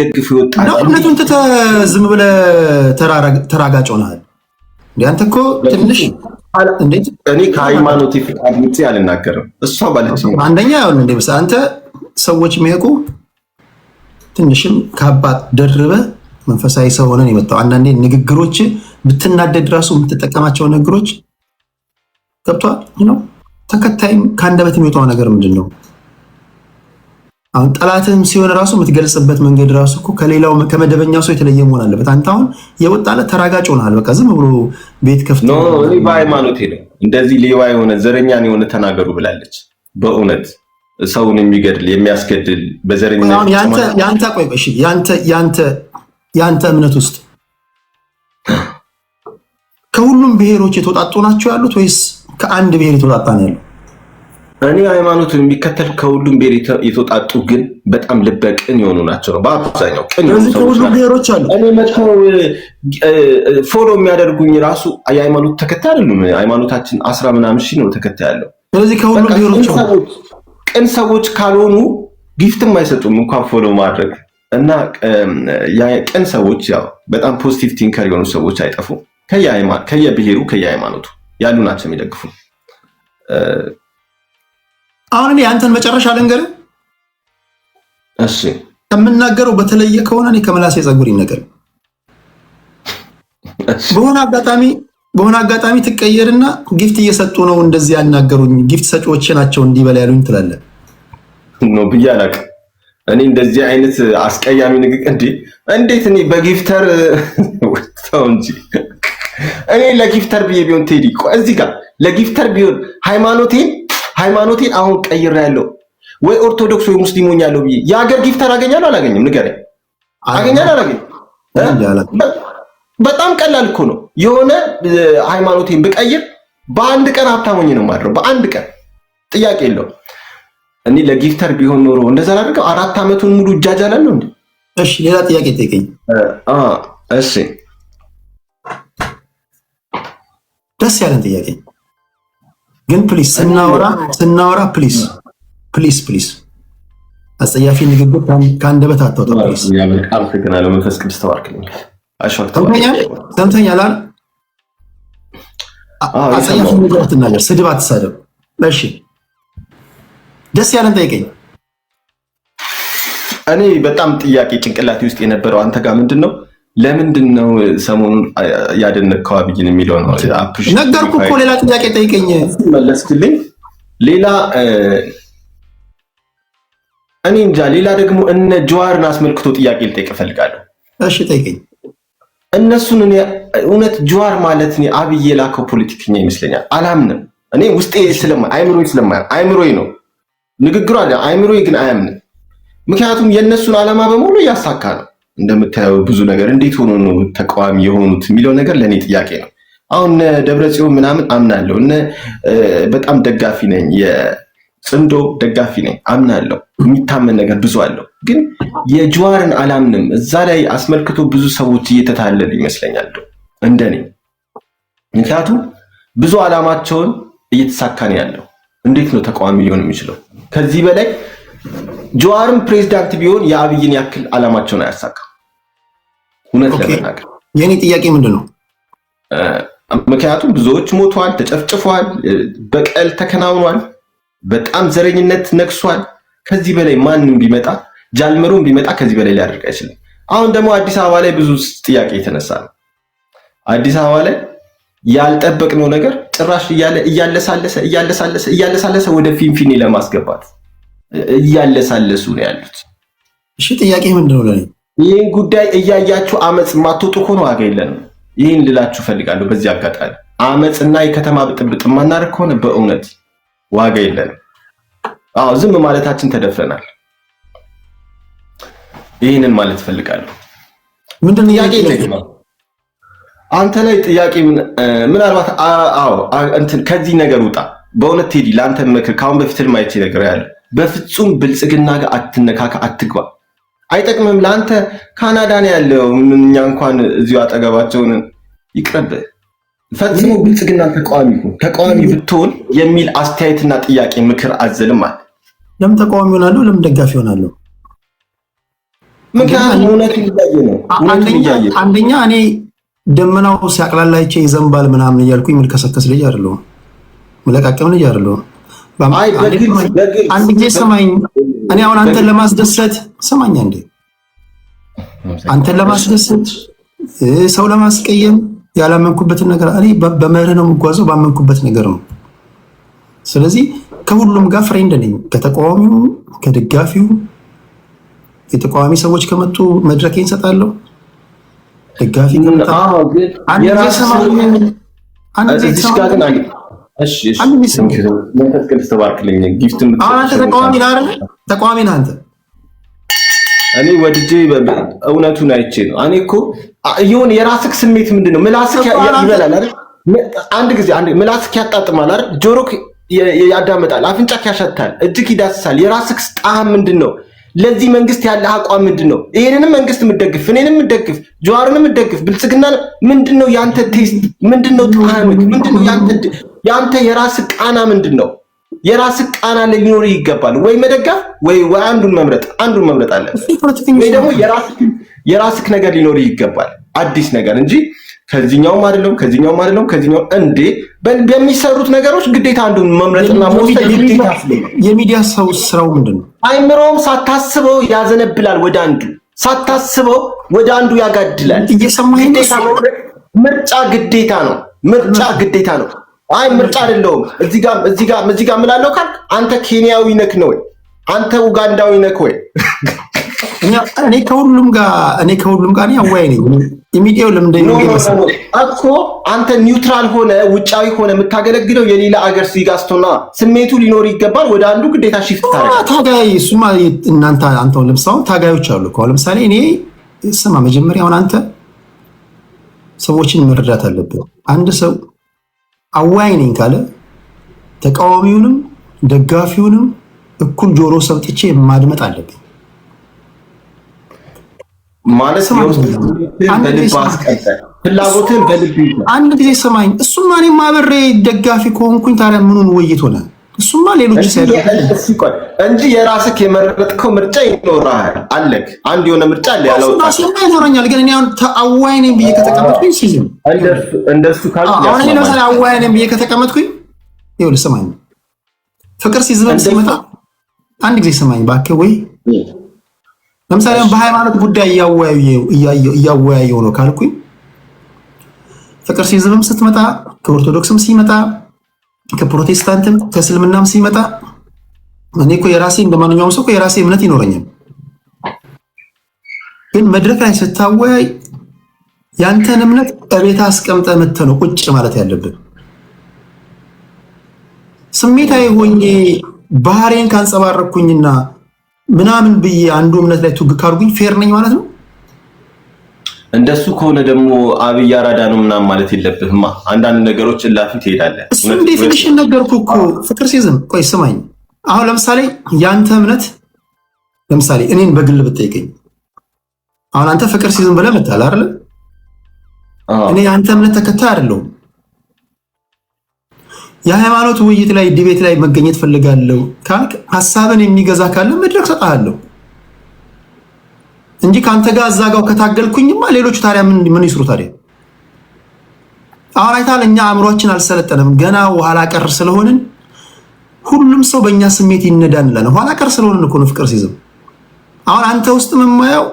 የሚደግፉ ይወጣል። እነቱን ዝም ብለህ ተራጋጭ ሆነሃል። አንተ እኮ ትንሽ እኔ ከሃይማኖት ፍቃድ ውጭ አልናገርም። እሷ ባለች አንደኛ ያው እንደ አንተ ሰዎች የሚያውቁ ትንሽም ከአባት ደርበ መንፈሳዊ ሰው ሆነን የመጣው አንዳንዴ ንግግሮች ብትናደድ ራሱ የምትጠቀማቸው ነገሮች ገብቷል ነው። ተከታይም ከአንደበት የሚወጣው ነገር ምንድን ነው? አሁን ጠላትህም ሲሆን ራሱ የምትገልጽበት መንገድ ራሱ እኮ ከሌላው ከመደበኛው ሰው የተለየ መሆን አለበት። አንተ አሁን የወጣለት ተራጋጭ ሆነሃል። በቃ ዝም ብሎ ቤት ከፍቶ እኔ በሃይማኖቴ ነው እንደዚህ ሌባ የሆነ ዘረኛን የሆነ ተናገሩ ብላለች። በእውነት ሰውን የሚገድል የሚያስገድል በዘረኝነት ያንተ ቆይ እሺ፣ ያንተ እምነት ውስጥ ከሁሉም ብሔሮች የተወጣጡ ናቸው ያሉት ወይስ ከአንድ ብሔር የተወጣጣ ነው ያለው? እኔ ሃይማኖቱን የሚከተል ከሁሉም ብሔር የተወጣጡ ግን በጣም ልበቅን የሆኑ ናቸው ነው በአብዛኛው ቅን የሆኑ ሰዎች ናቸው። እኔ መጥተው ፎሎ የሚያደርጉኝ ራሱ የሃይማኖት ተከታይ አይደሉም። ሃይማኖታችን 10 ምናምን ሺህ ነው ተከታይ ያለው። ስለዚህ ከሁሉም ብሔሮች ቅን ሰዎች ካልሆኑ ጊፍትም አይሰጡም እንኳን ፎሎ ማድረግ እና ቅን ሰዎች ያው በጣም ፖዚቲቭ ቲንከር የሆኑ ሰዎች አይጠፉም። ከየብሔሩ ከየሃይማኖቱ ያሉ ናቸው የሚደግፉ። አሁን እኔ አንተን መጨረሻ ልንገርህ። እሺ ከምናገረው በተለየ ከሆነ እኔ ከመላሴ ጸጉር ይነገር። በሆነ አጋጣሚ ትቀየርና ጊፍት እየሰጡ ነው እንደዚህ ያናገሩኝ ጊፍት ሰጪዎች ናቸው እንዲበላ ያሉኝ ትላለህ ነው ብዬ አላውቅም። እኔ እንደዚህ አይነት አስቀያሚ ንግግር እንዴት እኔ በጊፍተር ወጣው እንጂ እኔ ለጊፍተር ብዬ ቢሆን ቴዲ እዚህ ጋር ለጊፍተር ቢሆን ሃይማኖቴን አሁን ቀይሬያለሁ ወይ ኦርቶዶክስ ወይ ሙስሊም ሆኛለሁ ብዬ የሀገር ጊፍተር አገኛለሁ አላገኝም? ንገረኝ። አገኛለሁ አላገኝም? በጣም ቀላል እኮ ነው። የሆነ ሃይማኖቴን ብቀይር በአንድ ቀን ሀብታም ሆኜ ነው የማድረው። በአንድ ቀን ጥያቄ የለውም። እኔ ለጊፍተር ቢሆን ኖሮ እንደዛ አላደርገው 4 ዓመቱን ሙሉ እጃጃላለሁ እንዴ? እሺ ሌላ ጥያቄ ጠይቀኝ። እሺ ደስ ያለን ጥያቄ ግን ፕሊዝ ስናወራ ፕሊዝ አስጸያፊ ንግግር ከአንደበት አታውጣ ፕሊዝ። አመሰግናለሁ። መንፈስ ቅዱስ ተባርክልኝ። ሰምተኛል አይደል? አስጸያፊ ንግግር አትናገር፣ ስድብ አትሳደብ። እሺ ደስ ያለን ጠይቀኝ። እኔ በጣም ጥያቄ ጭንቅላቴ ውስጥ የነበረው አንተ ጋር ምንድነው ለምንድን ነው ሰሞኑን ያደነከው አብይን የሚለው ነው። ነገርኩ እኮ ሌላ ጥያቄ ጠይቀኝ። መለስክልኝ። ሌላ እኔ እንጃ። ሌላ ደግሞ እነ ጀዋርን አስመልክቶ ጥያቄ ልጠይቅ እፈልጋለሁ። እሺ ጠይቀኝ። እነሱን እውነት ጀዋር ማለት እኔ አብይ የላከው ፖለቲከኛ ይመስለኛል። አላምንም። እኔ ውስጤ አይምሮዬ ነው ንግግሩ አለ፣ አይምሮዬ ግን አያምንም። ምክንያቱም የእነሱን ዓላማ በሙሉ እያሳካ ነው። እንደምታየው ብዙ ነገር እንዴት ሆኖ ነው ተቃዋሚ የሆኑት የሚለው ነገር ለእኔ ጥያቄ ነው። አሁን ደብረጽዮን ምናምን አምናለሁ፣ በጣም ደጋፊ ነኝ፣ የጽምዶ ደጋፊ ነኝ፣ አምናለሁ። የሚታመን ነገር ብዙ አለው። ግን የጀዋርን አላምንም። እዛ ላይ አስመልክቶ ብዙ ሰዎች እየተታለሉ ይመስለኛል እንደኔ። ምክንያቱም ብዙ ዓላማቸውን እየተሳካ ነው ያለው። እንዴት ነው ተቃዋሚ ሊሆን የሚችለው? ከዚህ በላይ ጀዋርም ፕሬዝዳንት ቢሆን የአብይን ያክል ዓላማቸውን አያሳካም። እውነት ለመናገር የኔ ጥያቄ ምንድን ነው? ምክንያቱም ብዙዎች ሞተዋል፣ ተጨፍጭፈዋል፣ በቀል ተከናውኗል፣ በጣም ዘረኝነት ነግሷል። ከዚህ በላይ ማንም ቢመጣ ጃልመሮም ቢመጣ ከዚህ በላይ ሊያደርግ አይችልም። አሁን ደግሞ አዲስ አበባ ላይ ብዙ ጥያቄ የተነሳ ነው። አዲስ አበባ ላይ ያልጠበቅነው ነገር ጭራሽ እያለሳለሰ ወደ ፊንፊኔ ለማስገባት እያለሳለሱ ነው ያሉት። እሺ ጥያቄ ምንድነው? ለኔ ይህን ጉዳይ እያያችሁ አመፅ ማትወጡ ከሆነ ዋጋ የለንም። ይህን ልላችሁ ፈልጋለሁ። በዚህ አጋጣሚ አመፅና የከተማ ብጥብጥ ማናደርግ ከሆነ በእውነት ዋጋ የለንም። ዝም ማለታችን ተደፍረናል። ይህንን ማለት ፈልጋለሁ። ምንድን ጥያቄ አንተ ላይ ጥያቄ ምናልባት ከዚህ ነገር ውጣ። በእውነት ቴዲ ለአንተ ምክር ካሁን በፊት ልማይቼ ነገር ያለ በፍጹም ብልጽግና ጋር አትነካካ፣ አትግባ። አይጠቅምም። ለአንተ ካናዳ ነው ያለው። እኛ እንኳን እዚሁ አጠገባቸውን ይቅረብ። ፈጽሞ ብልጽግና ተቃዋሚ ብትሆን የሚል አስተያየትና ጥያቄ ምክር አዘልም አለ። ለምን ተቃዋሚ ሆናለሁ? ለምን ደጋፊ ሆናለሁ? ምክንያቱም እውነቱን እያየ ነው። አንደኛ እኔ ደመናው ሲያቅላላይቼ ይዘንባል ምናምን እያልኩኝ ምልከሰከስ ልጅ አይደለሁም፣ ምለቃቀም ልጅ አይደለሁም። አንድ ጊዜ ሰማኝ። እኔ አሁን አንተን ለማስደሰት ሰማኛ እንዴ አንተን ለማስደሰት ሰው ለማስቀየም ያላመንኩበትን ነገር እኔ በመርህ ነው የምጓዘው፣ ባመንኩበት ነገር ነው። ስለዚህ ከሁሉም ጋር ፍሬንድ ነኝ፣ ከተቃዋሚው ከደጋፊው። የተቃዋሚ ሰዎች ከመጡ መድረኬን እሰጣለሁ። ደጋፊ ተቃዋሚ ነህ አንተ። እኔ ወድጄ እውነቱን አይቼ ነው። እኔ እኮ የሆነ የራስክ ስሜት ምንድን ነው? ምላስክ ይበላል አይደል? አንድ ጊዜ ምላስክ ያጣጥማል አይደል? ጆሮክ ያዳምጣል፣ አፍንጫክ ያሸታል፣ እጅክ ይዳስሳል። የራስክ ጣዕም ምንድን ነው? ለዚህ መንግስት ያለ አቋም ምንድን ነው? ይሄንንም መንግስት የምትደግፍ እኔንም የምትደግፍ ጀዋርንም የምትደግፍ ብልጽግና ምንድን ነው? ያንተ ቴስት ምንድን ነው? ጣዕምክ ምንድን ነው? ያንተ የራስህ ቃና ምንድን ነው? የራስህ ቃና ሊኖር ይገባል። ወይ መደገፍ ወይ አንዱን መምረጥ አለ። ወይ ደግሞ የራስህ ነገር ሊኖር ይገባል፣ አዲስ ነገር እንጂ ከዚህኛውም አይደለም ከዚህኛው እንዴ በሚሰሩት ነገሮች ግዴታ አንዱን መምረጥና መውሰድ ግዴታ። የሚዲያ ሰው ስራው ምንድነው? አይምሮም ሳታስበው ያዘነብላል፣ ሳታስበው ወደ አንዱ ያጋድላል። እየሰማኸኝ? ምርጫ ግዴታ ነው። አይ ምርጫ አይደለም። እዚህ ጋር ምላለው ካልክ አንተ ኬንያዊ ነክ ነው ወይ? አንተ ኡጋንዳዊ ነክ ወይ? እኔ ከሁሉም ጋር አዋይ ነኝ። የሚዲያው ለምንድን ነው እኮ አንተ ኒውትራል ሆነ ውጫዊ ሆነ የምታገለግለው የሌላ አገር ሲጋስቶና ስሜቱ ሊኖር ይገባል። ወደ አንዱ ግዴታ ሺፍት ታደርጋለህ። ታጋይ እሱማ አንተው ለምሳሌ ታጋዮች አሉ እኮ። ለምሳሌ እኔ ስማ፣ መጀመሪያ አሁን አንተ ሰዎችን መረዳት አለብን። አንድ ሰው አዋይ ነኝ ካለ ተቃዋሚውንም ደጋፊውንም እኩል ጆሮ ሰብጥቼ ማድመጥ አለብኝ ማለት ነው። ፍላጎትን በልብ አንድ ጊዜ ሰማኝ። እሱማ እኔም አብሬ ደጋፊ ከሆንኩኝ ታዲያ ምኑን ወይት ሆነ? እሱማ ሌሎች እንጂ የራስህ የመረጥከው ምርጫ ይኖርሃል። አለክ አንድ የሆነ ምርጫ አለ ያለው ይኖረኛል። ግን እኔ አሁን አዋይ ነኝ ብዬ ከተቀመጥኩኝ ሲዝም እንደሱ አሁን እኔ ለምሳሌ አዋይ ነኝ ብዬ ከተቀመጥኩኝ ይኸውልህ ሰማኝ፣ ፍቅር ሲዝም ሲመጣ አንድ ጊዜ ሰማኝ እባክህ። ወይ ለምሳሌ በሃይማኖት ጉዳይ እያወያየው ነው ካልኩኝ ፍቅር ሲዝምም ስትመጣ ከኦርቶዶክስም ሲመጣ ከፕሮቴስታንትም ከእስልምናም ሲመጣ እኔ እኮ የራሴ እንደማንኛውም ሰው የራሴ እምነት ይኖረኛል። ግን መድረክ ላይ ስታወያይ ያንተን እምነት እቤት አስቀምጠህ መተህ ነው ቁጭ ማለት ያለብን። ስሜታዊ ሆኜ ባህሬን ካንጸባረኩኝና ምናምን ብዬ አንዱ እምነት ላይ ቱግ ካርጉኝ ፌር ነኝ ማለት ነው? እንደሱ ከሆነ ደግሞ አብይ አራዳ ነው ምናምን ማለት የለብህማ። አንዳንድ ነገሮች እላፊ ትሄዳለህ። እሱም ዴፊኒሽን ነገርኩህ እኮ ፍቅር ሲዝም። ቆይ ስማኝ፣ አሁን ለምሳሌ ያንተ እምነት ለምሳሌ እኔን በግል ብትጠይቀኝ አሁን አንተ ፍቅር ሲዝም ብለህ መጣል አይደል? እኔ ያንተ እምነት ተከታይ አይደለሁም። የሃይማኖት ውይይት ላይ ዲቤት ላይ መገኘት ፈልጋለሁ ካልክ ሐሳብን የሚገዛ ካለ መድረክ ሰጣለሁ እንጂ ካንተ ጋር አዛጋው ከታገልኩኝማ ሌሎቹ ታዲያ ምን ይስሩ ታዲያ? አሁን አይታል እኛ አእምሮአችን አልሰለጠንም ገና ኋላ ቀር ስለሆንን ሁሉም ሰው በእኛ ስሜት ይነዳንላል። ኋላ ቀር ስለሆንን እኮ ነው ፍቅር ሲዝም። አሁን አንተ ውስጥ የማየው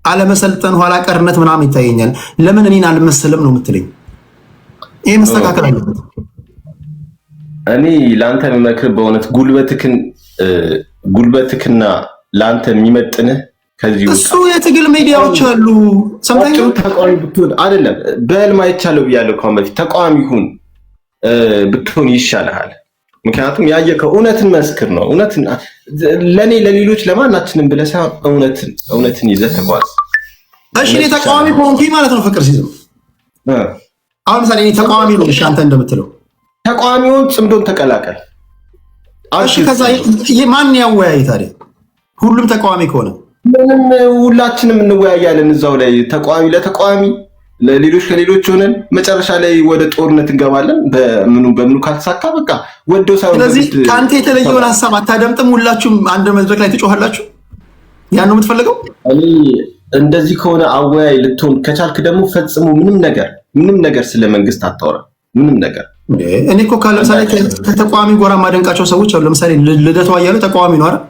አለመሰልጠን ኋላ ቀርነት ምናምን ይታየኛል። ለምን እኔን አልመሰለም ነው የምትለኝ? ይሄ መስተካከል አለበት። እኔ ለአንተ የምመክርህ በእውነት ጉልበትክና ለአንተ የሚመጥንህ ከዚህ እሱ የትግል ሚዲያዎች አሉ። ሰምተኛ ተቃዋሚ ብትሆን አይደለም በህልም አይቻለው ብያለሁ ከአሁን በፊት ተቃዋሚ ሁን ብትሆን ይሻልሃል። ምክንያቱም ያየከው እውነትን መስክር ነው። እውነትን ለኔ ለሌሎች ለማናችንም ብለህ ሳይሆን እውነትን ይዘህ ተጓዝ። እሺ እኔ ተቃዋሚ ሆንኩኝ ማለት ነው ፍቅር ሲዝም። አሁን ምሳሌ እኔ ተቃዋሚ ነው እሺ፣ አንተ እንደምትለው ተቃዋሚውን ጽምዶን ተቀላቀል። እሺ ከዛ ማን ያወያይ ታዲያ? ሁሉም ተቃዋሚ ከሆነ ምንም ሁላችንም እንወያያለን እዛው ላይ ተቃዋሚ ለተቃዋሚ ለሌሎች ከሌሎች ሆነን መጨረሻ ላይ ወደ ጦርነት እንገባለን። በምኑ ካልተሳካ በቃ ወደው ሳይሆን። ስለዚህ ከአንተ የተለየውን ሀሳብ አታደምጥም። ሁላችሁም አንድ መድረክ ላይ ትጮሃላችሁ። ያን ነው የምትፈልገው? እኔ እንደዚህ ከሆነ አወያይ ልትሆን ከቻልክ ደግሞ ፈጽሞ ምንም ነገር ስለ መንግስት አታወራ። ምንም ነገር እኔ እኮ ለምሳሌ ከተቃዋሚ ጎራ ማደንቃቸው ሰዎች አሉ። ለምሳሌ ልደቱ አያሌው ተቃዋሚ ነው አይደል?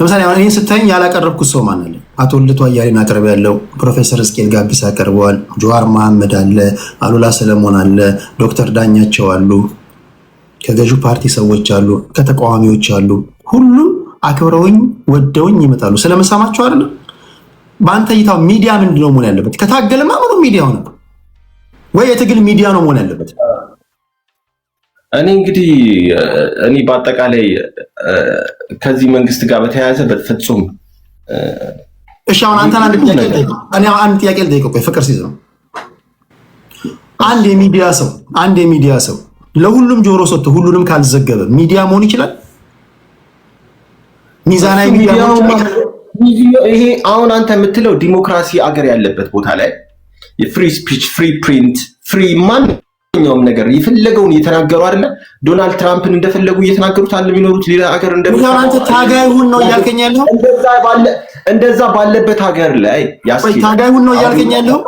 ለምሳሌ አሁን እኔን ስታይኝ ያላቀረብኩት ሰው ማን አለ? አቶ ልደቱ አያሌውን አቅርብ ያለው ፕሮፌሰር እስቄል ጋቢሳ አቀርበዋል። ጀዋር መሐመድ አለ፣ አሉላ ሰለሞን አለ፣ ዶክተር ዳኛቸው አሉ፣ ከገዢው ፓርቲ ሰዎች አሉ፣ ከተቃዋሚዎች አሉ። ሁሉም አክብረውኝ ወደውኝ ይመጣሉ። ስለምሰማቸው አይደለም። በአንተ እይታው ሚዲያ ምንድነው መሆን ያለበት? ከታገልማ ምኑ ሚዲያው ነው ወይ የትግል ሚዲያ ነው መሆን ያለበት? እኔ በአጠቃላይ ከዚህ መንግስት ጋር በተያያዘ በፍጹም እሺ። አሁን አንተን አንድ ጥያቄ ልጠይቅህ። ቆይ ፍቅር ሲይዝ ነው አንድ የሚዲያ ሰው ለሁሉም ጆሮ ሰጥቶ ሁሉንም ካልዘገበ ሚዲያ መሆን ይችላል? ሚዛናዊ ሚዲያ ይሄ አሁን አንተ የምትለው ዲሞክራሲ አገር ያለበት ቦታ ላይ የፍሪ ስፒች፣ ፍሪ ፕሪንት፣ ፍሪ ማንኛውም ነገር የፈለገውን እየተናገሩ አይደለ? ዶናልድ ትራምፕን እንደፈለጉ እየተናገሩት አለ የሚኖሩት ሌላ ሀገር አንተ ታጋይሁን ነው እያልከኝ ያለው? እንደዛ ባለበት ሀገር ላይ ታጋይሁን ነው እያልከኝ ያለው?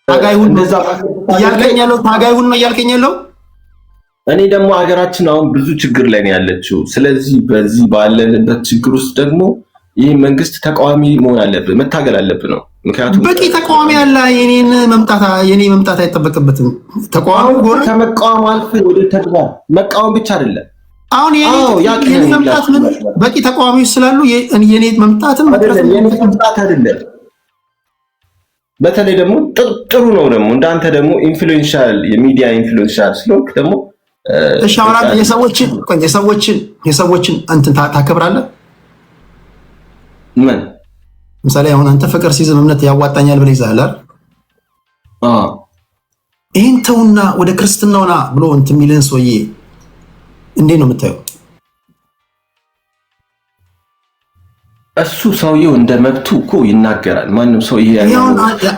ታጋይሁን ነው እያልከኝ ያለው? እኔ ደግሞ ሀገራችን አሁን ብዙ ችግር ላይ ነው ያለችው። ስለዚህ በዚህ ባለንበት ችግር ውስጥ ደግሞ ይህ መንግስት ተቃዋሚ መሆን አለብን፣ መታገል አለብን ነው። ምክንያቱም በቂ ተቃዋሚ ያለ የኔ መምጣት አይጠበቅበትም። ተቃዋሚ ሆነ ከመቃወም አልፎ ወደ ተግባር መቃወም ብቻ አይደለም። አሁን የኔ መምጣት ምን በቂ ተቃዋሚዎች ስላሉ የኔ መምጣትም አይደለም። በተለይ ደግሞ ጥሩ ነው ደግሞ እንዳንተ ደግሞ ኢንፍሉዌንሻል የሚዲያ ኢንፍሉዌንሻል ስለሆንክ ደግሞ እሺ፣ አሁን የሰዎችን እንትን ታከብራለህ? ምን ምሳሌ አሁን አንተ ፍቅር ሲዝም እምነት ያዋጣኛል ብለህ ይዛል አይደል? ይሄን ተውና ወደ ክርስትናውና ብሎ እንትን የሚልህን ሰውዬ እንዴት ነው የምታየው? እሱ ሰውየው እንደ መብቱ እኮ ይናገራል። ማንም ሰው ይሄ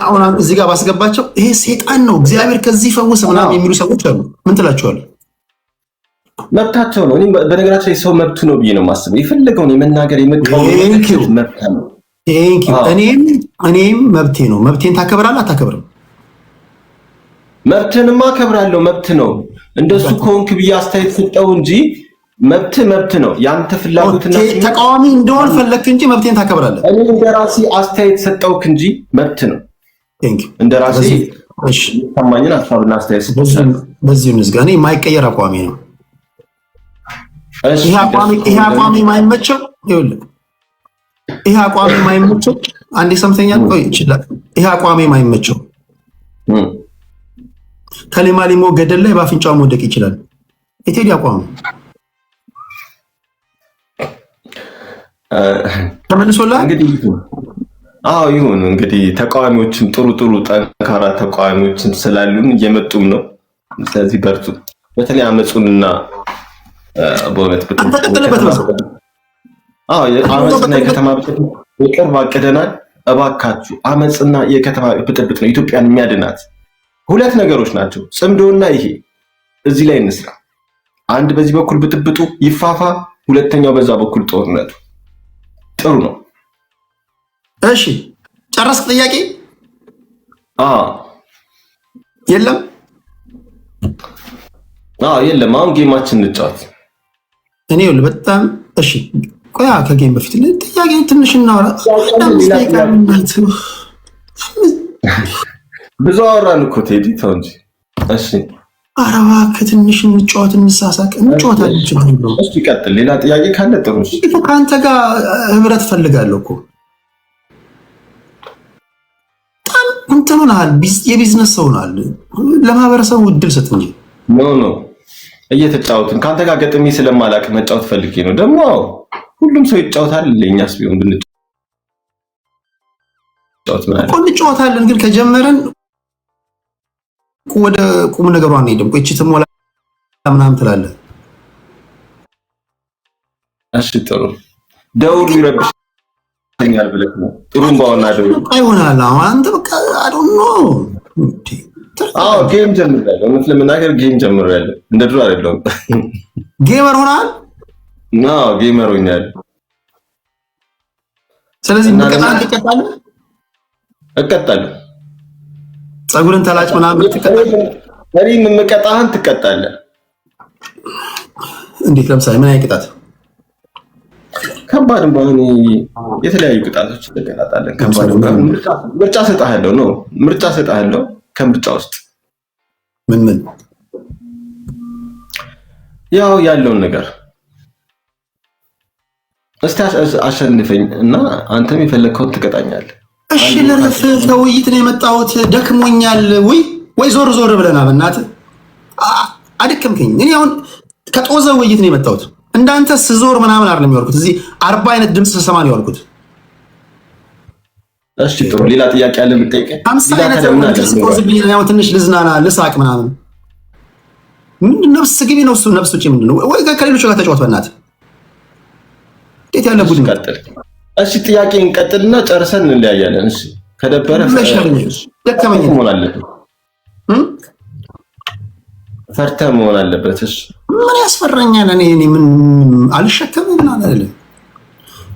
አሁን እዚህ ጋር ባስገባቸው ይሄ ሴጣን ነው እግዚአብሔር ከዚህ ፈውስ ምናምን የሚሉ ሰዎች አሉ። ምን ትላቸዋለህ? መብታቸው ነው። እኔ በነገራችን ላይ ሰው መብቱ ነው ብዬ ነው የማስበው። የፈለገውን የመናገር የመቃወም መብት ነው። እኔም መብቴ ነው። መብቴን ታከብራለህ አታከብርም? መብትንማ አከብራለሁ። መብት ነው። እንደሱ ከሆንክ ብዬ አስተያየት ሰጠው እንጂ መብት ነው። ያንተ ፍላጎትና ተቃዋሚ እንደሆን ፈለክ እንጂ መብቴን ታከብራለህ። እኔ እንደራሴ አስተያየት ሰጠውክ እንጂ መብት ነው። እንደራሴ ሰማኝን ሀሳብና አስተያየት ሰጠው። በዚህ ንዝጋ። እኔ የማይቀየር አቋሚ ነው። ይሄ አቋሚ የማይመቸው ይኸውልህ፣ ይሄ አቋሚ የማይመቸው አንዴ ሰምተኛል። ቆይ ይችላል። ይሄ አቋሚ የማይመቸው ከሌማሊሞ ገደል ላይ በአፍንጫው መውደቅ ይችላል። የቴዲ አቋም ተመልሶላ እንግዲህ ይሁን እንግዲህ ተቃዋሚዎችን ጥሩ ጠንካራ ተቃዋሚዎችን ስላሉን እየመጡም ነው። ስለዚህ በርቱ። በተለይ አመጹንና በእውነት አመጽና የከተማ ብጥብጥ በቅርብ አቅደናል። እባካችሁ አመጽና የከተማ ብጥብጥ ነው ኢትዮጵያን የሚያድናት። ሁለት ነገሮች ናቸው፣ ጽምዶና ይሄ። እዚህ ላይ እንስራ። አንድ በዚህ በኩል ብጥብጡ ይፋፋ፣ ሁለተኛው በዛ በኩል ጦርነቱ። ጥሩ ነው። እሺ ጨረስክ ጥያቄ? የለም የለም። አሁን ጌማችን እንጫወት። እኔ ይኸውልህ በጣም እሺ። ቆይ ከጌም በፊት ጥያቄ ትንሽ እናወራ። ብዙ አወራን እኮ ቴዲ፣ ተው እንጂ። እሺ ኧረ እባክህ ትንሽ እንጫወት፣ እንሳሳቅ፣ እንጫወታለን። እሺ ቀጥል። ሌላ ጥያቄ ካለ ጥሩ። እሺ ከአንተ ጋር ህብረት ፈልጋለሁ እኮ በጣም እንትን ሆነሃል። የቢዝነስ ሰው ሆነሃል። ለማህበረሰቡ እድል ስጥ እንጂ። ኖ እየተጫወትን ከአንተ ጋር ገጥሜ ስለማላቅ መጫወት ፈልጌ ነው። ደግሞ ሁሉም ሰው ይጫወታል። እኛስ ቢሆን ብንጫወት እኮ እንጫወታለን፣ ግን ከጀመረን ወደ ቁም ነገሩ አንሄድም። ቆይ እቺ ትሞላ ምናምን ትላለህ። እሺ ጥሩ። ደውሉ ይረብሽኛል ብለህ ነው። ጥሩም ባውና ደውሉ አይሆናል። አንተ በቃ I don't know ጌም ጀምሬያለሁ። እውነት ለመናገር ጌም ጀምሬያለሁ። እንደ ድሮ አይደለም። ጌመር ሆናል? ጌመር ሆኛለሁ። ስለዚህ መቀጣት ትቀጣለህ? እቀጣለሁ። ፀጉርን ተላጭ ምናምን ትቀጣለህ? እኔም መቀጣህን ትቀጣለህ። እንዴት? ለምሳሌ ምን አይነት ቅጣት? ከባድ ባይሆን የተለያዩ ቅጣቶች እንቀጣጣለን። ከባድ ምርጫ ሰጣለሁ ነው ምርጫ ሰጣለሁ። ከምርጫ ውስጥ ምን ያው ያለውን ነገር እስቲ አሸንፈኝ እና አንተም የፈለግከውን ትቀጣኛለህ። እሺ ልረፍ። ከውይይት ነው የመጣሁት፣ ደክሞኛል። ወይ ዞር ዞር ብለና በእናትህ አድከምከኝ። እኔ አሁን ከጦዘ ውይይት ነው የመጣሁት። እንዳንተ ስዞር ምናምን አይደለም ያልኩት። እዚህ 40 አይነት ድምፅ ስሰማ ነው ያልኩት። እሺ ጥሩ። ሌላ ጥያቄ አለ የምትጠይቀኝ? 50 አይነት ነው። ትንሽ ልዝናና ልሳቅ ምናምን። ምንድን ነፍስ ግቢ ነው እሱ ነፍስ ውጪ ምንድን ነው? ወይ ከሌሎች ጋር ተጫወት በእናትህ። እንዴት ያለ ቡድን ቀጥል። እሺ ጥያቄ እንቀጥልና ጨርሰን እንለያያለን። እሺ ከደበረ ደከመኝ መሆን አለበት። ፈርተህ መሆን አለበት። እሺ ምን ያስፈራኛል? እኔ ምን አልሸከምም ምናምን አይደለም፣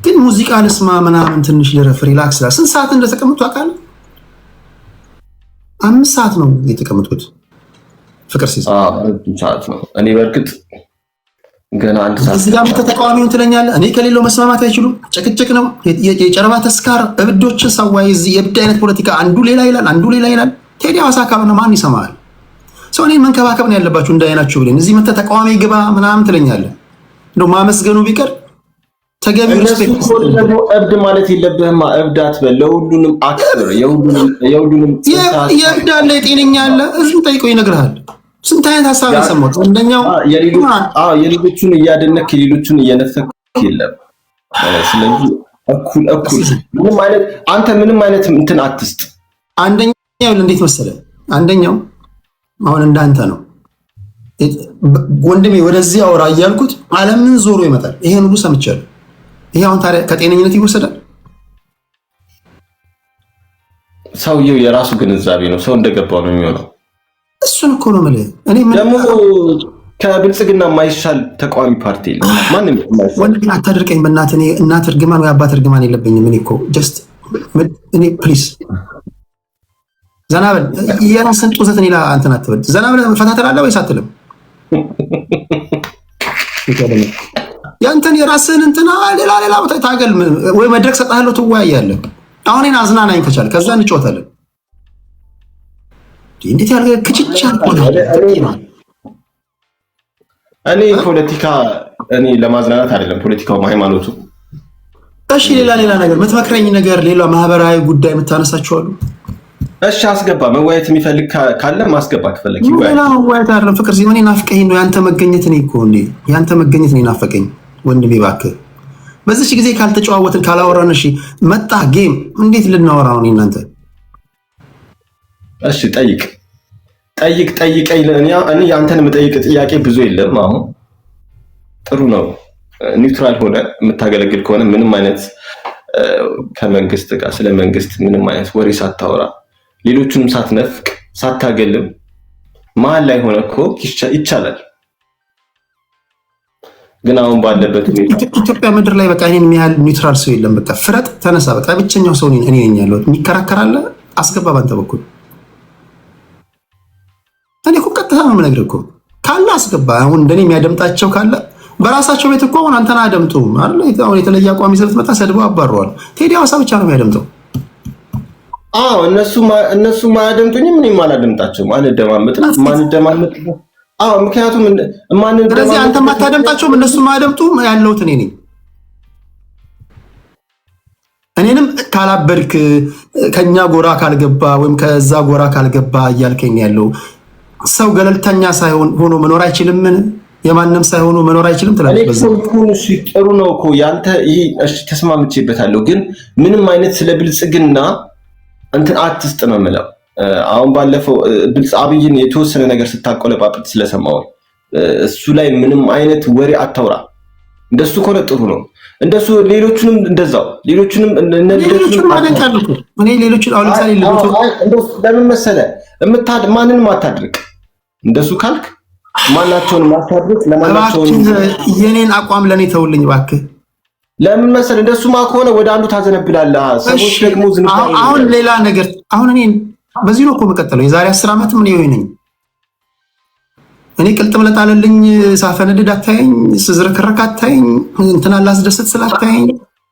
ግን ሙዚቃ ልስማ ምናምን ትንሽ ልረፍ፣ ሪላክስ። ስንት ሰዓት እንደተቀመጥኩ ታውቃለህ? 5 ሰዓት ነው የተቀመጥኩት። ፍቅር ሲይዝ ሰዓት ነው። እኔ በእርግጥ ገና 1 ሰዓት። እዚህ ጋር ተቃዋሚውን ትለኛለህ። እኔ ከሌለው መስማማት አይችሉም። ጭቅጭቅ ነው፣ የጨረባ ተስካር፣ እብዶችን ሰዋይ። እዚህ የእብድ አይነት ፖለቲካ፣ አንዱ ሌላ ይላል፣ አንዱ ሌላ ይላል። ቴዲ ሐዋሳ ካልሆነ ማን ይሰማል? ሰው እኔን መንከባከብ ነው ያለባችሁ እንዳይናችሁ ብለን። እዚህ መተህ ተቃዋሚ ግባ ምናምን ትለኛለህ። እንደው ማመስገኑ ቢቀር ተገቢው ሪስፔክት። እብድ ማለት የለብህማ። እብድ አትበል። ለሁሉንም አክብር። የሁሉንም የእብድ አለ፣ የጤነኛ አለ። እዚህም ጠይቀው ይነግርሃል። ስንት አይነት ሀሳብ የሰማሁት። አንደኛው የሌሎቹን እያደነክ የሌሎቹን እየነፈክ የለም። ስለዚህ እኩል ምንም አይነት አንተ ምንም አይነት እንትን አትስጥ። አንደኛው እንዴት መሰለህ? አንደኛው አሁን እንዳንተ ነው ወንድሜ፣ ወደዚህ አውራ እያልኩት ዓለምን ዞሮ ይመጣል። ይሄን ሁሉ ሰምቻለሁ። ይሄ አሁን ታዲያ ከጤነኝነት ይወሰዳል? ሰውየው የራሱ ግንዛቤ ነው። ሰው እንደገባው ነው የሚሆነው። እሱን እኮ ነው የምልህ። እኔ ደግሞ ከብልጽግና የማይሻል ተቃዋሚ ፓርቲ የለም። ማንም ወንድሜ አታድርቀኝ በእናትህ። እኔ እናት እርግማን ወይ አባት እርግማን የለብኝም። እኔ እኮ ጀስት እኔ ፕሊዝ ዘና በል። የራስን ጡዘት እኔ እንትን አትበል። ዘና ብለህ ፈታ ትላለህ ወይስ አትልም? ያንተን የራስህን እንትና ሌላ ቦታ ታገል ወይ መድረክ ሰጥሃለሁ፣ ትወያያለህ። አሁን እኔን አዝናናኝ ከቻልክ፣ ከዛ እንጫወታለን። እንዴት ያለ ክችቻ እኔ ፖለቲካ እኔ ለማዝናናት አይደለም። ፖለቲካው ሃይማኖቱ። እሺ ሌላ ነገር የምትመክረኝ ነገር፣ ሌላ ማህበራዊ ጉዳይ የምታነሳቸው አሉ? እሺ አስገባ። መወያየት የሚፈልግ ካለ ማስገባ። ከፈለክ ሌላ መወያየት አይደለም ፍቅር ሲሆን ናፍቀኝ ነው ያንተ መገኘት። እኔ እኮ ያንተ መገኘት ነው ናፈቀኝ ወንድሜ። እባክህ በዚች ጊዜ ካልተጨዋወትን ካላወራን፣ እሺ መጣ ጌም እንዴት ልናወራ ነው እናንተ? እሺ ጠይቀኝ። እኔ ያንተን የምጠይቅ ጥያቄ ብዙ የለም። አሁን ጥሩ ነው። ኒውትራል ሆነ የምታገለግል ከሆነ ምንም አይነት ከመንግስት ጋር ስለ መንግስት ምንም አይነት ወሬ ሳታወራ ሌሎቹንም ሳትነፍቅ ሳታገልም መሀል ላይ ሆነ እኮ ይቻላል። ግን አሁን ባለበት ኢትዮጵያ ምድር ላይ በቃ እኔን የሚያህል ኒውትራል ሰው የለም። በቃ ፍረጥ ተነሳ። በቃ ብቸኛው ሰው እኔ ነኝ ያለሁት። የሚከራከራለ አስገባ ባንተ በኩል። እኔ እኮ ቀጥታ ነው የምነግርህ እኮ ካለ አስገባ። አሁን እንደኔ የሚያደምጣቸው ካለ በራሳቸው ቤት እኮ አሁን አንተን አያደምጡም አይደል? አሁን የተለየ አቋም ይዘህ ብትመጣ ሰድበው አባረዋል። ቴዲ ሐዋሳ ብቻ ነው የሚያደምጠው። አዎ እነሱ ማያደምጡኝም፣ እኔም አላደምጣቸውም። ማንደማመጥ አዎ፣ ምክንያቱም ስለዚህ አንተ ማታደምጣቸውም እነሱ ማያደምጡም። ያለሁት እኔ ነኝ። እኔንም ካላበድክ ከኛ ጎራ ካልገባ ወይም ከዛ ጎራ ካልገባ እያልከኝ ያለው ሰው ገለልተኛ ሳይሆን ሆኖ መኖር አይችልምን? የማንም ሳይሆኑ መኖር አይችልም ትላለህ። እሺ ጥሩ ነው እኮ ያንተ ይሄ። እሺ ተስማምቼበታለሁ። ግን ምንም አይነት ስለ ብልጽግና እንትን አትስጥ ነው የምለው። አሁን ባለፈው አብይን የተወሰነ ነገር ስታቆለጳጵጥ ስለሰማው እሱ ላይ ምንም አይነት ወሬ አታውራ። እንደሱ ከሆነ ጥሩ ነው። እንደሱ ሌሎቹንም እንደዛው ሌሎቹንም ለምን መሰለህ ማንንም አታድርቅ። እንደሱ ካልክ ማናቸውን ማታድርቅ ለማናቸውን የኔን አቋም ለኔ ተውልኝ እባክህ። ለምን መሰለህ እንደሱማ ከሆነ ወደ አንዱ ታዘነብላለህ። ሰዎች ደግሞ አሁን ሌላ ነገር አሁን እኔ በዚህ ነው እኮ መቀጠለው። የዛሬ 10 ዓመት ምን ይሆን ነኝ እኔ ቅልጥም ለጣለልኝ ሳፈነድድ አታየኝ፣ ስዝረከረክ አታየኝ፣ እንትና ላስደሰት ስላታየኝ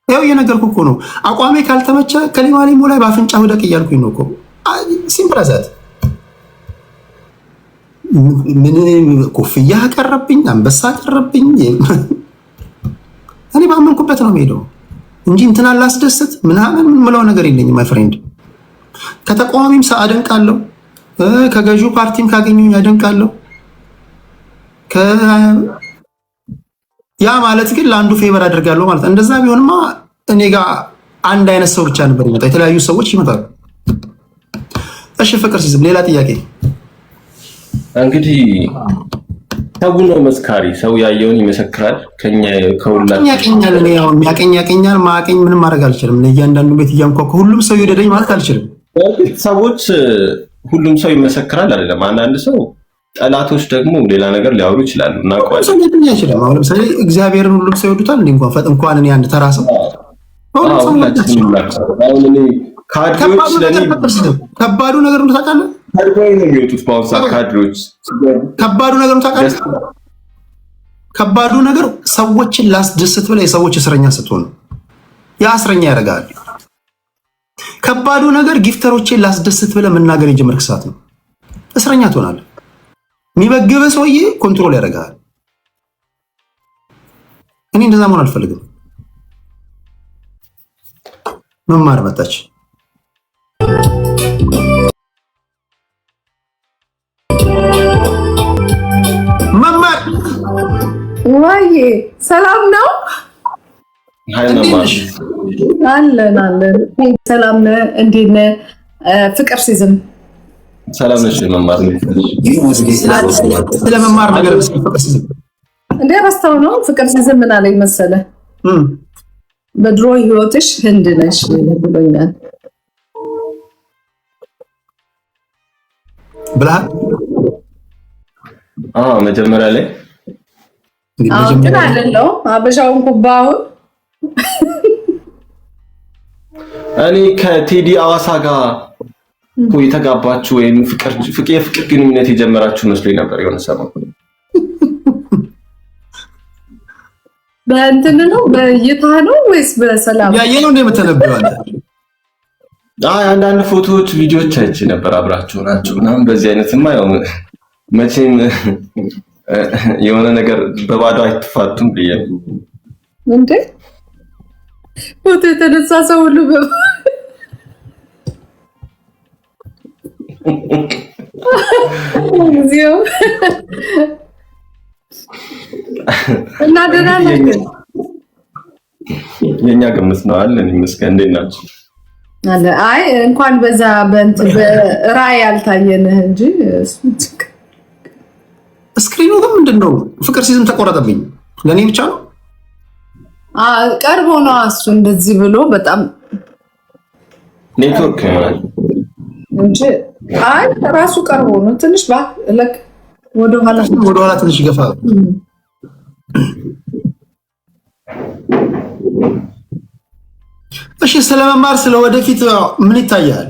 ያው የነገርኩህ እኮ ነው። አቋሜ ካልተመቸ ከሊማሊሞ ላይ በአፍንጫ ወደቅ እያልኩኝ ነው እኮ ሲምፕል አዛት። ምን ኮፍያ ቀረብኝ፣ አንበሳ ቀረብኝ፣ እኔ ባመንኩበት ነው የምሄደው እንጂ እንትና ላስደስት ምናምን ምለው ነገር የለኝም። ማይ ፍሬንድ ከተቃዋሚም አደንቃለሁ፣ ከገዢው ፓርቲም ካገኙኝ አደንቃለሁ። ያ ማለት ግን ለአንዱ ፌቨር አድርጋለሁ ማለት እንደዛ ቢሆንማ እኔ ጋር አንድ አይነት ሰው ብቻ ነበር ይመጣ፣ የተለያዩ ሰዎች ይመጣሉ። እሺ ፍቅር ሲዝም ሌላ ጥያቄ እንግዲህ ሰው ነው መስካሪ፣ ሰው ያየውን ይመሰክራል። ከኛ ከሁላችን ያቀኛል። እኔ ያው ያቀኛል ማቀኝ ምንም ማድረግ አልችልም። ለእያንዳንዱ ቤት እያንኳኩ ሁሉም ሰው ይወደደኝ ማለት አልችልም። ሰዎች ሁሉም ሰው ይመሰክራል አይደለም። አንዳንድ ሰው ጠላቶች ደግሞ ሌላ ነገር ሊያወሩ ይችላሉ። እናውቀዋለን። ሰው ሊያቀኝ አይችልም። አሁን ለምሳሌ እግዚአብሔርን ሁሉም ሰው ይወዱታል እንዴ? እንኳን እኔ አንድ ተራ ሰው ከባዱ ነገር ነው ታውቃለህ? ነው የሚወጡት በአሁኑ ሰዓት ካድሬዎች። ከባዱ ነገር ነው ታውቃለህ? ከባዱ ነገር ሰዎችን ላስደስት ብለህ የሰዎች እስረኛ ስትሆን ያ እስረኛ ያደርጋል። ከባዱ ነገር ጊፍተሮችን ላስደስት ብለህ መናገር የጀመርክ ሰዓት ነው እስረኛ ትሆናለህ። የሚበግበህ ሰውዬ ኮንትሮል ያደርጋል። እኔ እንደዛ መሆን አልፈልግም። መማር መጣች መማር ወይ ሰላም ነው? አለን ሰላም ነህ? እንዴት ነህ? ፍቅር ሲዝም ሰላም ነሽ? መማር ስለ መማር ነገር ፍቅር ሲዝም እንዴ ረስተው ነው። ፍቅር ሲዝም ምን አለኝ መሰለህ? በድሮ ህይወትሽ ህንድ ነሽ ብሎኛል። ብለሃል? መጀመሪያ ላይ ግን አይደለው አበሻውን ኩባውን እኔ ከቴዲ አዋሳ ጋር የተጋባችሁ ወይም የፍቅር ግንኙነት የጀመራችሁ መስሎኝ ነበር የሆነ ሰሞን። በእንትን ነው በእይታ ነው ወይስ በሰላም ያየነው እንደ የምትነበየው አንተ? አንዳንድ ፎቶዎች፣ ቪዲዮዎች አይቼ ነበር አብራችሁ ናችሁ ምናምን። በዚህ አይነትማ ያው መቼም የሆነ ነገር በባዶ አይተፋቱም ብዬ እንዴ ፎቶ የተነሳ ሰው ሁሉ እዚያው እና ደህና ነህ? የኛ ግምት ነው አለን ይመስገን። እንዴት ናችሁ? አለ አይ እንኳን በዛ በእንትን በራይ ያልታየንህ እንጂ ስክሪኑ ግን ምንድነው? ፍቅር ሲዝም ተቆረጠብኝ። ለኔ ብቻ ነው? ቀርቦ ነው እሱ እንደዚህ ብሎ በጣም ኔትወርክ እንጂ አይ ራሱ ቀርቦ ነው። ትንሽ ለክ ወደ ኋላ ትንሽ ገፋ። እሺ ስለመማር ስለወደፊት ምን ይታያል?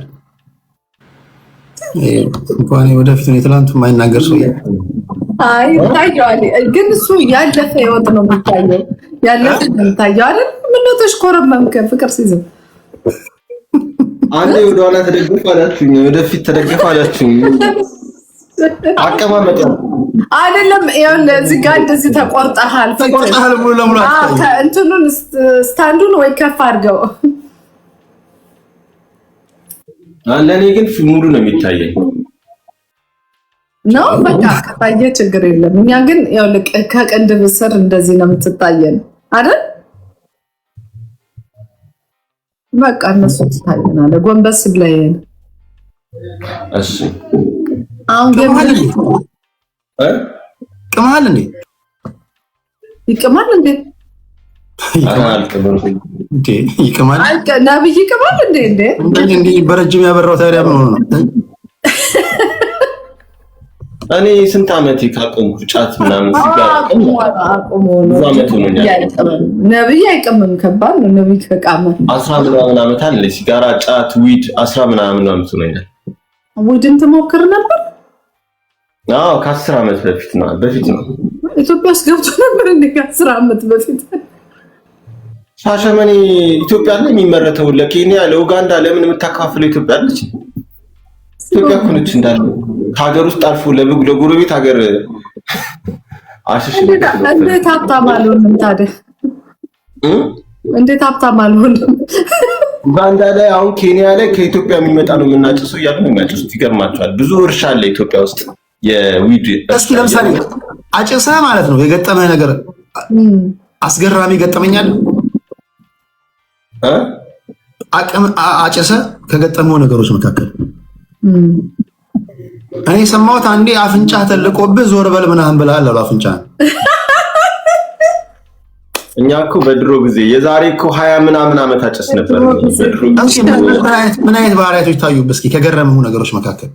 እንኳን ወደፊት ነው የትላንቱ የማይናገር ሰው አይ ይታያል። ግን እሱ ያለፈ ህይወት ነው የሚታየው። ያለፈ የሚታየው አይደል? ምን ነው ተሽኮረመምከ? ፍቅር ሲዝም አንዴ ወደ ኋላ ተደግፍ አላችሁኝ፣ ወደፊት ተደግፍ አላችሁኝ። አቀማመጥ አይደለም ይኸውልህ፣ እዚህ ጋር እንደዚህ ተቆርጠሃል። ተቆርጠሃል ሙሉ ለሙሉ አትታይ። እንትኑን ስታንዱን ወይ ከፍ አድርገው። ለእኔ ግን ሙሉ ነው የሚታየኝ ነው። በቃ ከታየ ችግር የለም። እኛ ግን ይኸውልህ ከቅንድብ ስር እንደዚህ ነው የምትታየን አይደል? በቃ እነሱ ትታየናለህ ጎንበስ ብለህ። እሺ አሁን ቅማል እንዴ? ይቅማል እንዴ? ይቅማል ነብይ ይቅማል እንዴ? እንዴ በረጅም ያበራው ታዲያ ምን ሆነ ነው? እኔ ስንት ዓመቴ ካቆምኩ ጫት ምናምን ሲጋራ አቆሞ ነው ነብይ አይቀምም። ከባድ ነው ነብይ ከቃመ 10 ምናምን ዓመት አለ። ሲጋራ፣ ጫት፣ ዊድ 10 ምናምን ዓመት ሆነኛል። ዊድን ትሞክር ነበር? አዎ ከ10 ዓመት በፊት ነው ኢትዮጵያ ውስጥ ገብቶ ነበር እንዴ? ከ10 ዓመት በፊት ሻሸመኔ ኢትዮጵያ ላይ የሚመረተው ለኬንያ ለኡጋንዳ ለምን የምታካፍለው ኢትዮጵያ አለች? ኢትዮጵያ እኮ ነች እንዳለ ከሀገር ውስጥ አልፎ ለጎረቤት ሀገር አሽሽ እንዴት ሀብታም አልሆንም ታዲያ? እንዴት ሀብታም አልሆንም? ኡጋንዳ ላይ አሁን ኬንያ ላይ ከኢትዮጵያ የሚመጣ ነው የምናጭሰው እያሉ ነው የሚያጭሱት። ይገርማቸዋል። ብዙ እርሻ አለ ኢትዮጵያ ውስጥ የዊድ። እስኪ ለምሳሌ አጭሰህ ማለት ነው የገጠመህ ነገር አስገራሚ ገጠመኛል? አጭሰህ ከገጠመው ነገሮች መካከል እኔ ሰማሁት አንዴ አፍንጫ ተልቆብህ ዞር በል ምናምን ብለሃል አሉ። አፍንጫ እኛ እኮ በድሮ ጊዜ የዛሬ እኮ 20 ምናምን ዓመት አጭስ ነበር። ምን አይነት ባህሪያቶች ታዩብህ? እስኪ ከገረመው ነገሮች መካከል።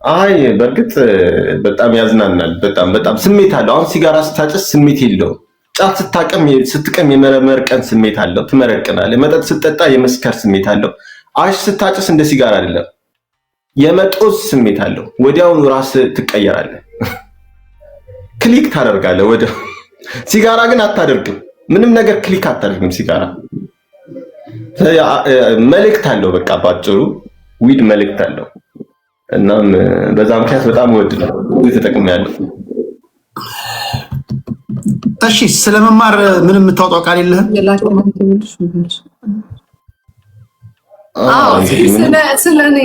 አይ በእርግጥ በጣም ያዝናናል። በጣም ስሜት አለው። አሁን ሲጋራ ስታጭስ ስሜት የለውም። ጫት ስትቅም የመረመርቀን ስሜት አለው፣ ትመረቅናለህ። መጠጥ ስትጠጣ የመስከር ስሜት አለው። አሽ ስታጭስ እንደ ሲጋራ አይደለም፣ የመጦዝ ስሜት አለው። ወዲያውኑ ራስህ ትቀየራለህ፣ ክሊክ ታደርጋለህ ወዲያው። ሲጋራ ግን አታደርግም፣ ምንም ነገር ክሊክ አታደርግም። ሲጋራ መልእክት አለው። በቃ ባጭሩ ዊድ መልእክት አለው። እናም በዛ ምክንያት በጣም ወድ ነው ተጠቅሜያለሁ። እሺ ስለመማር ምንም የምታውቀው ቃል የለህም? ስለኔ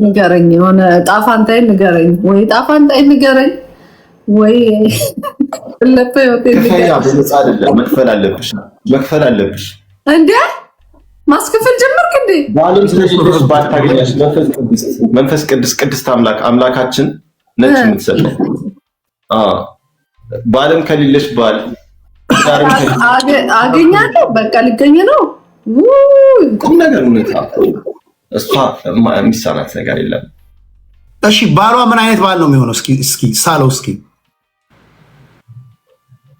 ንገረኝ፣ የሆነ ጣፋንታይ ንገረኝ፣ ወይ ጣፋንታይ ንገረኝ፣ ወይ በነፃ አይደለም መክፈል አለብሽ እንዴ? ማስከፈል ጀመርክ እንዴ? ባለም ስለዚህ ባታገኛሽ መንፈስ ቅዱስ ቅድስት አምላካችን ነች የምትሰጠው። ባለም ከሌለሽ ባል አገኛለሁ። በቃ ልገኝ ነው። ቁም ነገር ሁኔታ እሷ የሚሳናት ነገር የለም። እሺ ባሏ ምን አይነት ባል ነው የሚሆነው? እስኪ ሳለው እስኪ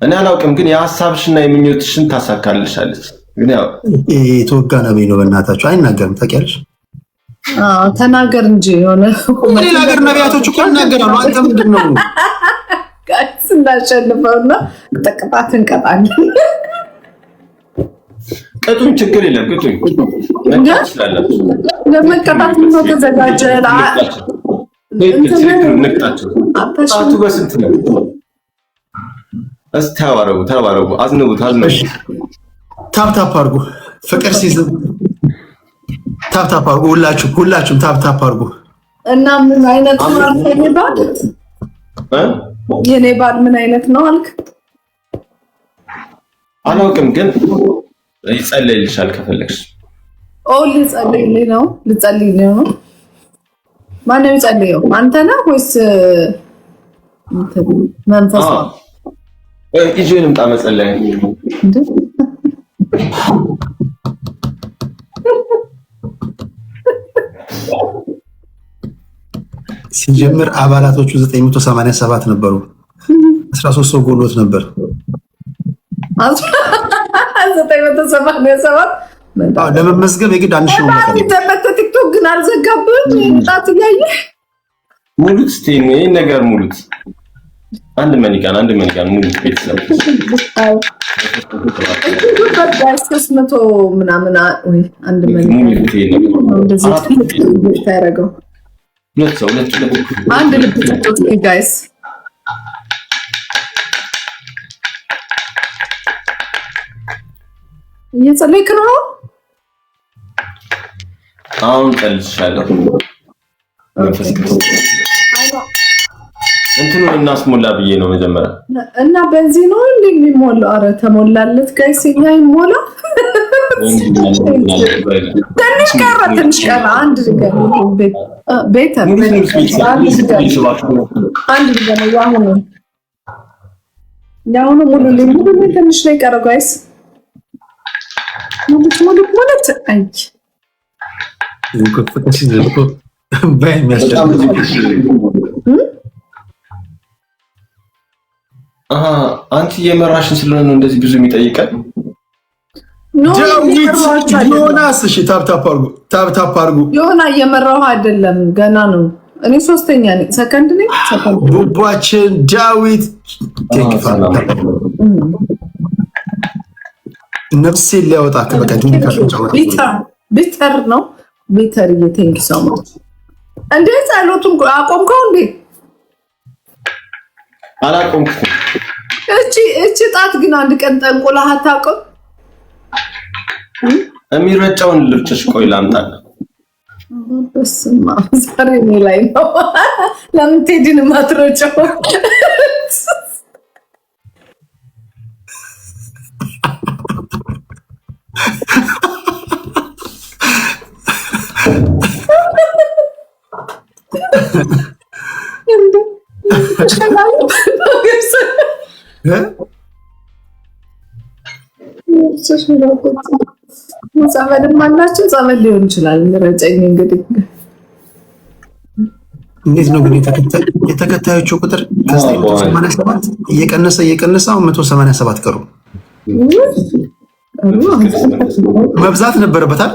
እኔ አላውቅም፣ ግን የሀሳብሽና የምኞትሽን ታሳካልሻለች። ግን ያው የተወጋ ነብይ ነው። በእናታችሁ አይናገርም። ታውቂያለሽ? ተናገር እንጂ የሆነ ሌላ ሀገር ነቢያቶች እኮ ይናገራሉ። አንተ ምንድን ነው ጋይስ እናሸንፈውና ተቀጣት እንቀጣለን። ቅጡኝ፣ ችግር የለም ቅጡኝ። ለመቀጣት ነው ተዘጋጀ። ንቅጣቸው ጣቱ በስንት ነው? እስቲ ተባረጉ፣ አዝንቡት። ታፕታፕ አድርጉ። ፍቅር ሲዝም ታፕታፕ አድርጉ። ሁላችሁም ታፕታፕ አድርጉ። እና ምን አይነት ነው አልከኝ? የኔ ባል ምን አይነት ነው አልክ? አላውቅም፣ ግን ይጸልይልሻል ከፈለግሽ። ልጸልይልኝ ነው። ማነው ይጸልየው? አንተ ነህ ወይስ መንፈስ ነው? ይዤ ልምጣ መጸለይ? ሲጀምር አባላቶቹ 987 ነበሩ። 13 ሰው ጎሎት ነበር። 987 ለመመዝገብ የግድ አንድ ሺህ ነው። ቲክቶክ ግን አልዘጋብህም? ጣት እያየህ ሙሉት። እስኪ ይሄን ነገር ሙሉት። አንድ መኒቃን ሙሉት። ቤተሰብ መቶ ምናምን ወይ አንድ ታረገው አንድ ልብ ትቶት ጋይስ እየጸለይክ ነው። አሁን ቀልሻለሁ። መንፈስ ቅዱስ እንትኑን እናስሞላ ብዬ ነው መጀመሪያ። እና በዚህ ነው እንዴ የሚሞላው? አረ ተሞላለት ጋይስ፣ እኛ ይሞላ። ትንሽ ቀረ። አንድ ነገር ቤተ አንድ ነገር ያሁኑ ሙሉ ትንሽ ላይ ቀረ ጋይስ። ሙሉ አይ አንቺ የመራሽን ስለሆነ ነው እንደዚህ ብዙ የሚጠይቀን። ዮናስ እሺ፣ ታፕታፕ አድርጉ። ዮና እየመራሁ አይደለም ገና ነው። እኔ ሶስተኛ ነኝ፣ ሰከንድ ነኝ። ቡቧችን ዳዊት ነፍሴ ሊያወጣ ከበቃ ቢተር ነው ቢተር ቴንክ ሶ ማች። እንዴ ጸሎቱን አቆምከው እንዴ? አላቆምኩም። እቺ ጣት ግን አንድ ቀን ጠንቆላህ አታውቅም? የሚረጨውን ልብጭሽ ቆይ ላምጣና። በስመ አብ ዛሬ እኔ ላይ ነው። ለምን ቴዲን ማትረጨው? ጸበልም አላቸው። ጸበል ሊሆን ይችላል። ረጨኝ እንግዲህ እንዴት ነው ግን የተከታዮቹ ቁጥር ከ87 እየቀነሰ አሁን 187 ቀሩ። መብዛት ነበረበታል።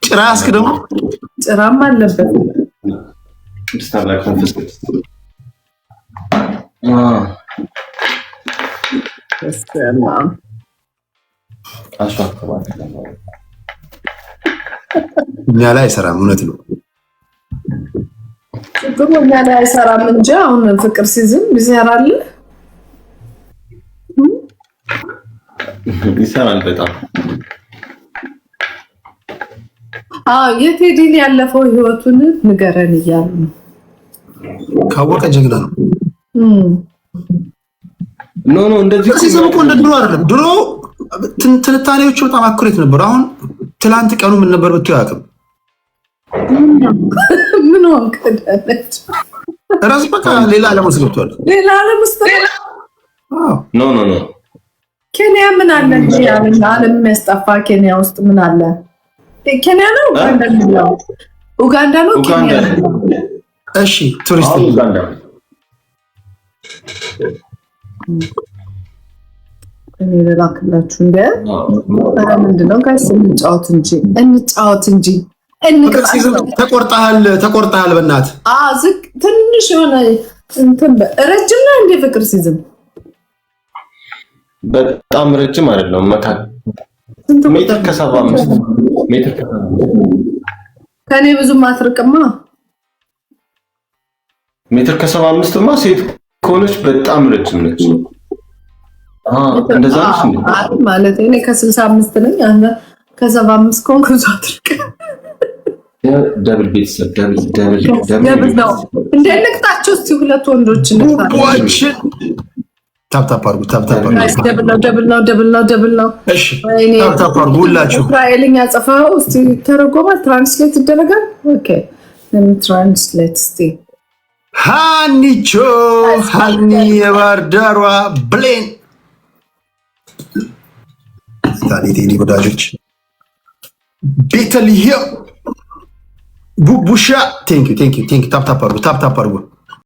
ጭራ እስክ ደግሞ ጭራም አለበት። እኛ ላይ አይሰራም። እውነት ነው ችግሩ እኛ ላይ አይሰራም እንጂ አሁን ፍቅር ሲዝም ይሰራል። ይሰራል በጣም የቴዲን ያለፈው ህይወቱን ንገረን እያሉ ነው። ካወቀ ጀግና ነው። ኖ እንደዚህ ሲዝም እኮ እንደ ድሮ አይደለም። ድሮ ትንታኔዎቹ በጣም አኩሬት ነበሩ። አሁን ትላንት ቀኑ ምን ነበር ብትዩ አያውቅም። ምን ወንከደች ራስ በቃ ሌላ ዓለም ውስጥ ገብቷል። ሌላ ዓለም ውስጥ ኖ ኬንያ ምን አለ እንጂ ዓለም የሚያስጠፋ ኬንያ ውስጥ ምን አለ? ኬንያ ነው ኡጋንዳ ነው ኬንያ ነው። እሺ ቱሪስት ኡጋንዳ እኔ ልላክላችሁ እንደ ምንድን ነው ጋይስ? እንጫወት እንጂ ተቆርጠሃል በእናት ዝቅ ትንሽ የሆነ እንትን ረጅም ነው እንደ ፍቅር ሲዝም በጣም ረጅም አይደለም። ሜትር ከ75 ሜትር ከኔ ብዙም አትርቅማ። ሜትር ከ75 ማ ሴት ከሆነች በጣም ረጅም ነች። እንደዛ ነው ማለት እኔ ከ65 ነኝ። አንተ ከ75 ኮንክ ብዙ አትርቅ። ደብል ቤተሰብ ደብል ነው እንደነቅጣቸው እስቲ ሁለት ወንዶች እንታችን ታፕታፕ አድርጉ። ደብል ነው። እሺ ታፕታፕ አድርጉ ሁላችሁ። እስራኤልኛ ጽፈው እስቲ ተረጎማል፣ ትራንስሌት ይደረጋል። ኦኬ ትራንስሌት እስቲ ሃኒ የባርዳሯ ብሌን ታዲቴኒ ወዳጆች ቤተልሔም ቡቡሻ ቴንክ ዩ ታፕታፕ አድርጉ።